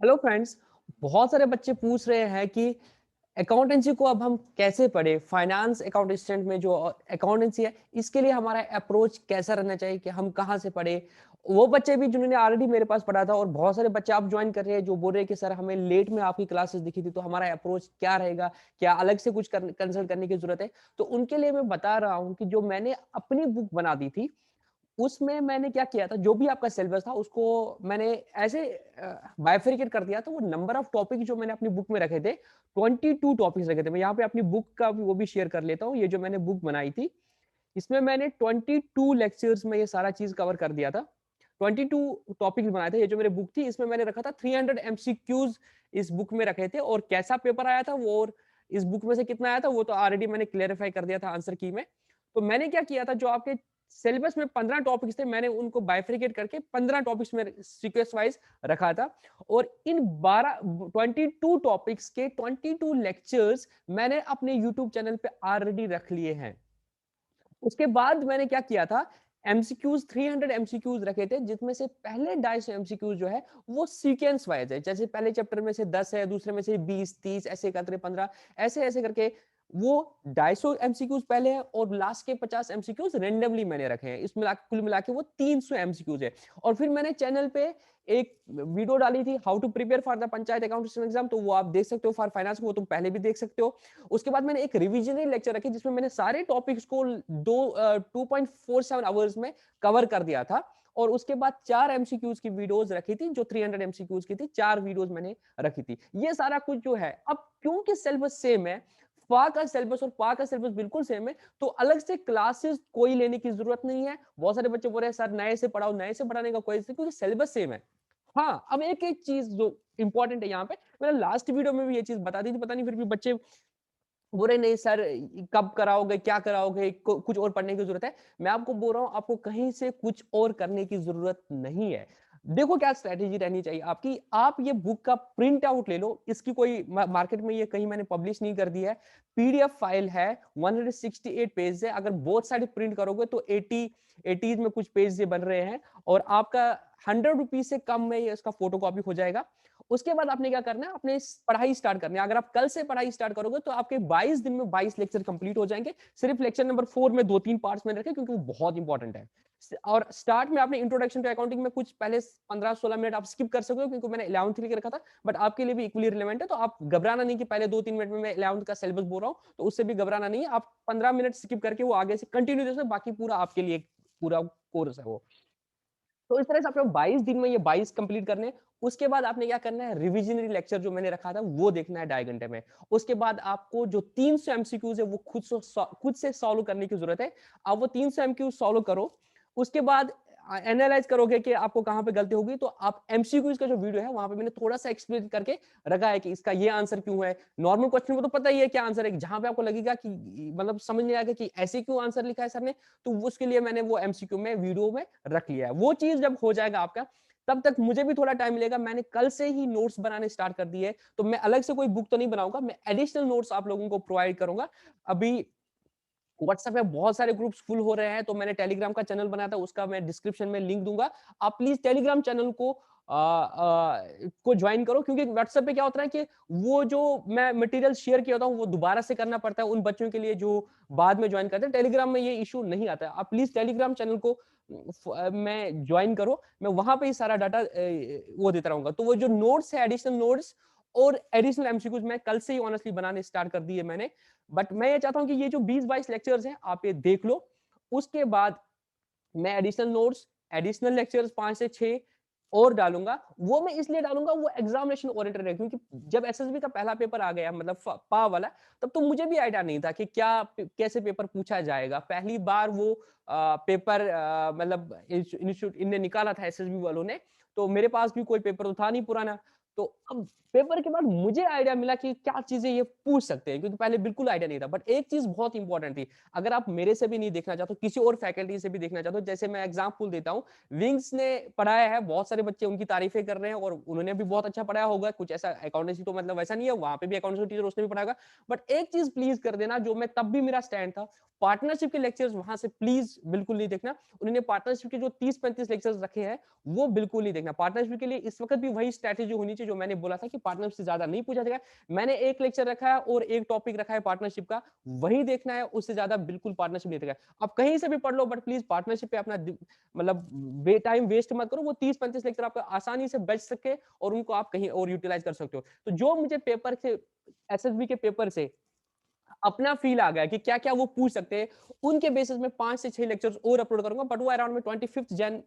Hello friends. बहुत सारे बच्चे पूछ रहे हैं कि अकाउंटेंसी को अब हम कैसे पढ़े। फाइनेंस अकाउंटेंट में जो अकाउंटेंसी है, इसके लिए हमारा अप्रोच कैसा रहना चाहिए कि हम कहाँ से पढ़े। वो बच्चे भी जिन्होंने ऑलरेडी मेरे पास पढ़ा था, और बहुत सारे बच्चे आप ज्वाइन कर रहे हैं जो बोल रहे हैं कि सर हमें लेट में आपकी क्लासेस दिखी थी, तो हमारा अप्रोच क्या रहेगा, क्या अलग से कुछ कंसल्ट करने की जरूरत है। तो उनके लिए मैं बता रहा हूँ कि जो मैंने अपनी बुक बना दी थी, उसमें मैंने क्या किया था, जो भी आपका सिलेबस था उसको मैंने ऐसे बाइफरकेट कर दिया था। वो नंबर ऑफ टॉपिक जो मैंने अपनी बुक में रखे थे, 22 टॉपिक्स रखे थे। मैं यहाँ पे अपनी बुक का भी वो भी शेयर कर लेता हूँ। ये जो मैंने बुक बनाई थी, इसमें मैंने 22 लेक्चर्स में ये सारा चीज कवर कर दिया था। 22 टॉपिक्स बनाए थे। ये जो मेरी बुक थी, इसमें मैंने रखा था 300 एमसीक्यूज। इस बुक में रखे थे, और कैसा पेपर आया था वो, और इस बुक में से कितना आया था वो तो ऑलरेडी मैंने क्लेरिफाई कर दिया था आंसर की में। तो मैंने क्या किया था, जो आपके सिलेबस में 15 टॉपिक्स थे, मैंने उनको बाइफरिकेट करके 15 टॉपिक्स में सीक्वेंस वाइज रखा था। और इन 22 टॉपिक्स के 22 लेक्चर्स मैंने अपने यूट्यूब चैनल पे ऑलरेडी रख लिए हैं। उसके बाद मैंने क्या किया था, एमसीक्यूज 300 एमसीक्यूज रखे थे, जिसमें से पहले 250 एमसीक्यूज जो है वो सीक्वेंस वाइज है। जैसे पहले चैप्टर में से 10 है, दूसरे में से 20, 30, ऐसे करके 15, ऐसे ऐसे करके वो 250 एमसीक्यूज पहले है, और लास्ट के 50 एमसीक्यूज रेंडमली मैंने रखे हैं। इस मिला कुल मिला के वो 300 एमसीक्यूज है। और फिर मैंने चैनल पे एक वीडियो डाली थी, how to prepare for the panchayat accountant exam, तो वो आप देख सकते हो। फॉर फाइनेंस को वो तुम पहले भी देख सकते हो। उसके बाद मैंने एक रिविजनरी लेक्चर रखी, जिसमें मैंने सारे टॉपिक्स को 2.47 आवर्स में कवर कर दिया था। और उसके बाद 4 एमसीक्यूज की वीडियोस रखी थी, जो 300 एमसीक्यूज की थी। 4 वीडियोस मैंने रखी थी। ये सारा कुछ जो है, अब क्योंकि सिलेबस सेम है, फा का सिलेबस और पा का सिलेबस बिल्कुल सेम है, तो अलग से क्लासेस कोई लेने की जरूरत नहीं है। बहुत सारे बच्चे बोल रहे हैं सर नए से पढ़ाओ, नए से पढ़ाने का कोई, क्योंकि सिलेबस सेम है। हाँ, अब एक एक चीज जो इंपॉर्टेंट है यहाँ पे, मैंने लास्ट वीडियो में भी ये चीज बता दी थी, पता नहीं फिर भी बच्चे बोल रहे नहीं सर कब कराओगे, क्या कराओगे, कुछ और पढ़ने की जरूरत है। मैं आपको बोल रहा हूँ, आपको कहीं से कुछ और करने की जरूरत नहीं है। देखो क्या स्ट्रेटेजी रहनी चाहिए आपकी। आप ये बुक का प्रिंट आउट ले लो। इसकी कोई मार्केट में ये कहीं मैंने पब्लिश नहीं कर दी है। पीडीएफ फाइल है, 168 पेज है। अगर बोथ साइड प्रिंट करोगे तो 80 में कुछ पेज ये बन रहे हैं। और आपका 100 रुपीज से कम में ये इसका फोटो कॉपी हो जाएगा। उसके बाद आपने क्या करना है, अपने पढ़ाई स्टार्ट करनी है। अगर आप कल से पढ़ाई स्टार्ट करोगे तो आपके 22 दिन में 22 लेक्चर कंप्लीट हो जाएंगे। सिर्फ लेक्चर नंबर 4 में 2-3 पार्ट्स में रखें, क्योंकि वो बहुत इंपॉर्टेंट है। और स्टार्ट में आपने इंट्रोडक्शन टू अकाउंटिंग में कुछ पहले 15-16 मिनट आप स्किप कर सकते हो, क्योंकि मैंने 11th लेके रखा था। बट आपके लिए भी इक्वली रिलेवेंट है, तो आप घबराना नहीं कि पहले 2-3 मिनट में मैं 11th का सिलेबस बोल रहा हूँ, तो उससे भी घबराना नहीं है। आप 15 मिनट स्किप करके वो आगे से कंटिन्यू जैसे बाकी पूरा आपके लिए पूरा कोर्स है वो। तो इस तरह से आपको 22 दिन में ये 22 कंप्लीट करने हैं। उसके बाद आपने क्या करना है, रिविजनरी लेक्चर जो मैंने रखा था वो देखना है 2.5 घंटे में। उसके बाद आपको जो 300 एमसीक्यूज है वो खुद से सॉल्व करने की जरूरत है। आप वो 300 एमसीक्यू सॉल्व करो। उसके बाद एनालाइज करोगे कि आपको कहां पे गलती होगी, तो आप एमसीक्यूज का जो वीडियो है वहां पे मैंने थोड़ा सा एक्सप्लेन करके रखा है कि इसका ये आंसर क्यों है। नॉर्मल क्वेश्चन को तो पता ही है क्या आंसर है, जहां पे आपको लगेगा कि मतलब समझ नहीं आएगा कि ऐसे क्यों आंसर लिखा है सर ने, तो उसके लिए मैंने वो एमसीक्यू में वीडियो में रख लिया है। वो चीज जब हो जाएगा आपका, तब तक मुझे भी थोड़ा टाइम मिलेगा। मैंने कल से ही नोट्स बनाने स्टार्ट कर दिए, तो मैं अलग से कोई बुक तो नहीं बनाऊंगा, मैं एडिशनल नोट्स आप लोगों को प्रोवाइड करूंगा। अभी व्हाट्सएप में बहुत सारे ग्रुप्स फुल हो रहे हैं, तो मैंने टेलीग्राम का चैनल बनाया था, उसका मैं डिस्क्रिप्शन में लिंक दूंगा। आप प्लीज टेलीग्राम चैनल को ज्वाइन करो, क्योंकि व्हाट्सएप पे क्या होता है कि वो जो मैं मटेरियल शेयर किया होता हूँ वो दोबारा से करना पड़ता है उन बच्चों के लिए जो बाद में ज्वाइन करते हैं। टेलीग्राम में ये इशू नहीं आता है। आप प्लीज टेलीग्राम चैनल को मैं ज्वाइन करो। मैं वहां पे ही सारा डाटा वो देता रहूंगा। तो वो जो नोट्स है, एडिशनल नोट्स और एडिशनल एमसीक्यूज, मैं कल से ही ऑनेस्टली बनाने स्टार्ट कर दिए मैंने। बट मैं ये चाहता हूं कि ये जो 20-22 लेक्चर्स हैं आप ये देख लो। उसके बाद मैं एडिशनल नोट्स, एडिशनल लेक्चर्स 5 से 6 और डालूंगा। वो मैं इसलिए डालूंगा, वो एग्जामिनेशन ओरिएंटेड है। क्योंकि जब एसएसबी का पहला पेपर आ गया, मतलब पा वाला, तब तो मुझे भी आइडिया नहीं था कि क्या कैसे पेपर पूछा जाएगा। पहली बार वो पेपर मतलब इंस्टीट्यूट इनने निकाला था, एसएसबी वालों ने। तो मेरे पास भी कोई पेपर तो था नहीं पुराना। तो अब पेपर के बाद मुझे आइडिया मिला कि क्या चीजें ये पूछ सकते हैं, क्योंकि पहले बिल्कुल आइडिया नहीं था। बट एक चीज बहुत इंपॉर्टेंट थी, अगर आप मेरे से भी नहीं देखना चाहते, किसी और फैकल्टी से भी देखना चाहते हो, जैसे मैं एग्जांपल देता हूँ, विंग्स ने पढ़ाया है, बहुत सारे बच्चे उनकी तारीफें कर रहे हैं, और उन्होंने भी बहुत अच्छा पढ़ाया होगा। कुछ ऐसा अकाउंटेंसी तो मतलब वैसा नहीं है, वहां पे भी अकाउंटेंसी टीचर उसने भी पढ़ाया होगा। बट एक चीज प्लीज कर देना, जो मैं तब भी मेरा स्टैंड था, पार्टनरशिप के लेक्चर्स वहां से प्लीज बिल्कुल नहीं देखना। उन्होंने पार्टनरशिप के जो 30-35 लेक्चर्स रखे हैं वो बिल्कुल नहीं देखना। पार्टनरशिप के लिए इस वक्त भी वही स्ट्रेटेजी होनी चाहिए जो मैंने बोला था कि पार्टनरशिप से ज्यादा नहीं पूछा जाएगा। मैंने एक लेक्चर रखा है और एक टॉपिक रखा है पार्टनरशिप का, वही देखना है, उससे ज्यादा बिल्कुल पार्टनरशिप नहीं देखा है। आप कहीं से भी पढ़ लो, बट प्लीज पार्टनरशिप पे अपना मतलब टाइम वेस्ट मत करो। वो 30-35 लेक्चर आपका आसानी से बच सके और उनको आप कहीं और यूटिलाइज कर सकते हो। तो जो मुझे पेपर से, एसएसबी के पेपर से अपना फील आ गया कि क्या-क्या वो पूछ सकते हैं, उनके बेसिस में 5 से 6 लेक्चर्स और अपलोड करूँगा, बट वो अराउंड में 25th जैन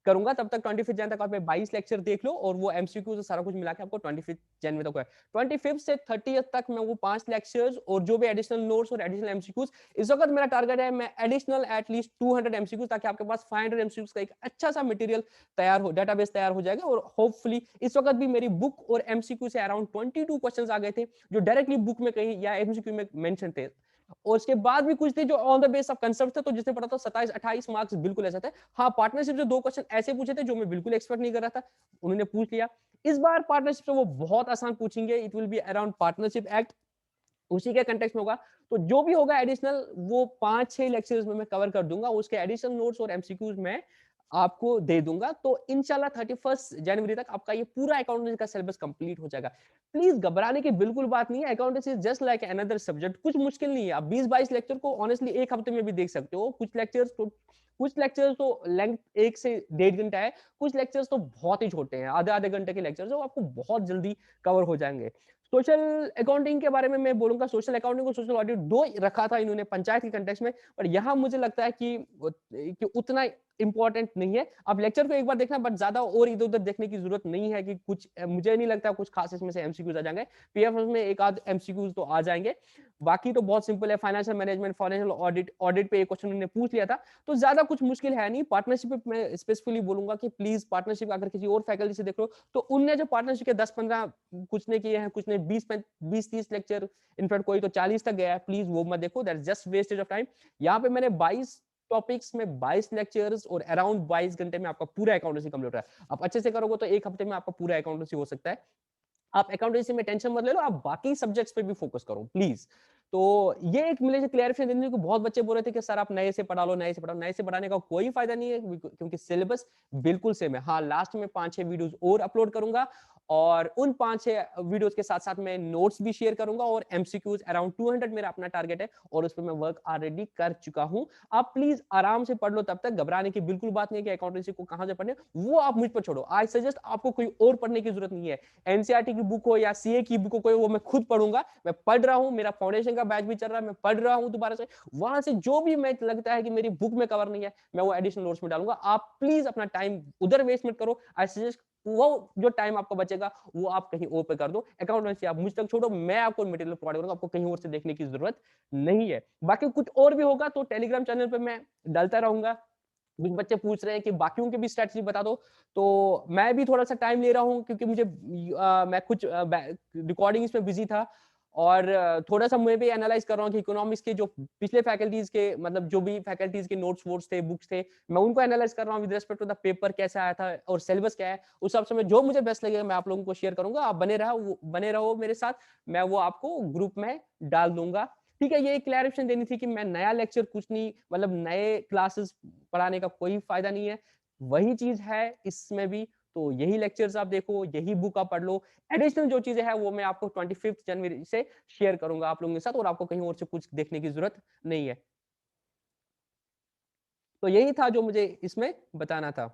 करूँगा। तब तक 25th जैन तक आप 22 लेक्चर देख लो और वो एमसीक्यू से सारा कुछ मिला के आपको 25th जैन में तक है। 25th से 30th तक मैं वो 5 लेक्चर्स और जो भी एडिशनल नोट्स और एडिशनल एमसीक्यूज, इस वक्त मेरा टारगेट है मैं एडिशनल एटलीस्ट 200 एमसीक्यूज, ताकि आपके पास 500 एमसीक्यूज का एक अच्छा सा मटेरियल तैयार हो, डेटाबेस तैयार हो जाएगा। और होपफुली इस वक्त भी मेरी बुक और एमसीक्यू से अराउंड 22 क्वेश्चंस आ गए थे, जो डायरेक्टली बुक में कहीं या एमसीक्यू में मेंशन थे। और उसके बाद भी कुछ थे जो on the base of concept थे, तो जिसने पढ़ा था 27-28 मार्क्स बिल्कुल ऐसे थे। हाँ, पार्टनरशिप से 2 क्वेश्चन ऐसे पूछे थे जो मैं बिल्कुल एक्सपेक्ट नहीं कर रहा था, उन्होंने पूछ लिया। इस बार पार्टनरशिप से वो बहुत आसान पूछेंगे, it will be around partnership act, उसी के कंटेक्स्ट में होगा। तो जो भी होगा एडिशनल, वो 5-6 लेक्चर्स में मैं कवर कर दूंगा, उसके एडिशनल नोट्स और एमसीक्यूज में आपको दे दूंगा। तो इंशाल्लाह 31 जनवरी तक आपका ये पूरा अकाउंटेंसी का सिलेबस कंप्लीट हो जाएगा। प्लीज घबराने की बिल्कुल बात नहीं है, accountancy is just like another subject, कुछ मुश्किल नहीं है। आप 20-22 लेक्चर को ऑनेस्टली एक हफ्ते में भी देख सकते हो। कुछ लेक्चर्स तो लेंथ 1 से 1.5 घंटा है, कुछ लेक्चर्स तो बहुत ही छोटे हैं, आधे-आधे घंटे के लेक्चर्स है, वो आपको बहुत जल्दी कवर हो जाएंगे। सोशल अकाउंटिंग के बारे में मैं बोलूंगा, सोशल अकाउंटिंग और सोशल ऑडिट दो रखा था इन्होंने पंचायत के कंटेक्स्ट में, पर यहाँ मुझे लगता है कि उतना इंपॉर्टेंट नहीं है। आप लेक्चर को एक बार देखना, बट ज्यादा और इधर उधर देखने की जरूरत नहीं है कि कुछ, मुझे नहीं लगता कुछ खास इसमें से एमसीक्यूज आ जाएंगे। पीएफएस में एक आध एमसीक्यूज तो आ जाएंगे, बाकी तो बहुत सिंपल है। Financial management, financial audit, audit पे एक क्वेश्चन उन्होंने पूछ लिया था, तो ज्यादा कुछ मुश्किल है नहीं। पार्टनरशिप पे मैं स्पेसिफिकली बोलूंगा कि प्लीज पार्टनरशिप अगर किसी और फैकल्टी से देख लो, तो उनने जो पार्टनरशिप के 10-15 कुछ ने किए हैं, कुछ ने 20-30 लेक्चर, इनफैक्ट कोई तो 40 तक गया है, प्लीज वो मत देखो, that is just wastage of time. यहाँ पे मैंने 22 टॉपिक्स में 22 लेक्चर्स और अराउंड 22 घंटे में आपका पूरा अकाउंटेंसी कंप्लीट हो रहा है। आप अच्छे से करोगे तो एक हफ्ते में आपका पूरा अकाउंटेंसी हो सकता है। आप अकाउंटेंसी में टेंशन मत ले लो, आप बाकी सब्जेक्ट्स पे भी फोकस करो प्लीज। तो ये एक मुझे क्लियरिफिकेशन देने को, बहुत बच्चे बोल रहे थे कि सर आप नए से पढ़ा लो, नए से पढ़ा लो। नए से पढ़ाने का कोई फायदा नहीं है, क्योंकि सिलेबस बिल्कुल सेम है। हाँ, लास्ट में 5-6 वीडियोस और अपलोड करूंगा, और उन 5-6 वीडियोस के साथ साथ मैं नोट्स भी शेयर करूंगा, और एमसीक्यूज अराउंड 200 मेरा अपना टारगेट है, और उस पर मैं वर्क ऑलरेडी कर चुका हूं। आप प्लीज आराम से पढ़ लो, तब तक घबराने की बिल्कुल बात नहीं है कि अकाउंटेंसी को कहां से पढ़ने, वो आप मुझ पर छोड़ो। आई सजेस्ट आपको कोई और पढ़ने की जरूरत नहीं है। एनसीईआरटी की बुक हो या सीए की बुक हो, कोई, वो मैं खुद पढ़ूंगा। मैं पढ़ रहा हूं, मेरा फाउंडेशन का बैच भी चल रहा है, मैं पढ़ रहा हूं दोबारा से। वहां से जो भी मैं लगता है कि मेरी बुक में कवर नहीं है, मैं वो एडिशनल नोट्स में डालूंगा। आप प्लीज अपना टाइम उधर वेस्ट मत करो। आई सजेस्ट वो जो टाइम आपका बचेगा वो आप कहीं और पे कर दो। अकाउंटेंसी आप मुझ तक छोड़ो, मैं आपको मटेरियल प्रोवाइड करूंगा, आपको कहीं और से देखने की जरूरत नहीं है। बाकी कुछ और भी होगा तो टेलीग्राम चैनल पे मैं डालता रहूंगा। कुछ बच्चे पूछ रहे हैं कि बाकियों की भी स्ट्रेटजी बता दो, तो मैं भी थोड़ा सा टाइम ले रहा हूं, क्योंकि मुझे मैं कुछ रिकॉर्डिंग इसमें बिजी था, और थोड़ा सा मैं भी एनालाइज कर रहा हूँ कि इकोनॉमिक्स के जो पिछले फैकल्टीज के, मतलब जो भी फैकल्टीज के नोट्स वोट्स थे, बुक्स थे, मैं उनको एनालाइज कर रहा हूँ with respect to the paper, कैसा आया था और सिलेबस क्या है। उस हिसाब से मैं जो मुझे बेस्ट लगेगा मैं आप लोगों को शेयर करूंगा। आप बने रहो मेरे साथ, मैं वो आपको ग्रुप में डाल दूंगा। ठीक है, ये क्लैरिफिकेशन देनी थी कि मैं नया लेक्चर कुछ नहीं, मतलब नए क्लासेस पढ़ाने का कोई फायदा नहीं है, वही चीज है इसमें भी। तो यही लेक्चर्स आप देखो, यही बुक आप पढ़ लो। एडिशनल जो चीजें हैं वो मैं आपको 25 जनवरी से शेयर करूंगा आप लोगों के साथ, और आपको कहीं और से कुछ देखने की जरूरत नहीं है। तो यही था जो मुझे इसमें बताना था।